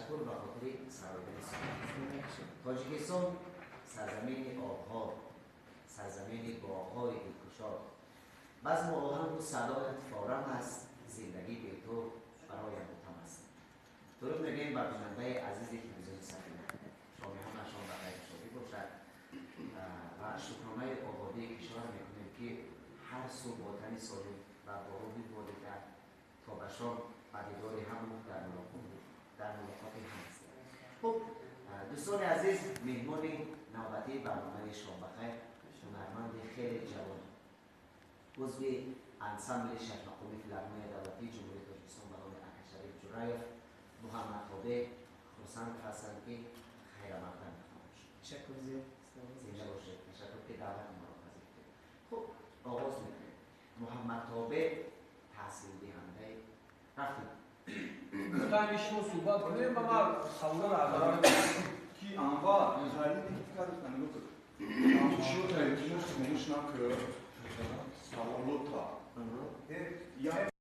تشکر به خاطر سرایدن تاجیکستان سرزمین آبها، سرزمین باغ‌های دلکشا. بعض موقع هم صدایت فارغ است، زندگی به تو برایم متم است. درود میگیم بر بیننده عزیزی که تلویزیون سفینه، شما همشان بخیر شادی باشد و شکرانه آبادی کشور میکنیم که هر سو وطن سالم و بارودی بوده کرد تا به شام پدیدار همون در ملاقات هم است. خب دوستان عزیز، مهمان نوبتی برنامه شام بخیر هنرمند خیلی جوان، عضو انسامبل شهرنامی فیلارمونی دولتی جمهوری تاجیکستان به نام اکاشریف جورایف، محمد تابع خرسند هستند که خیر مقدم میخوام. تشکر زیاد. زنده باشید. تشکر که دعوت ما را پذیرفتید. خب آغاز میکنیم. محمد تابع تحصیل دهنده رفتیم. گفتم شما صحبت کنیم و ما سوال را Chi va in identificare sta minuto. Ci ho detto che non si conosce anche la lotta.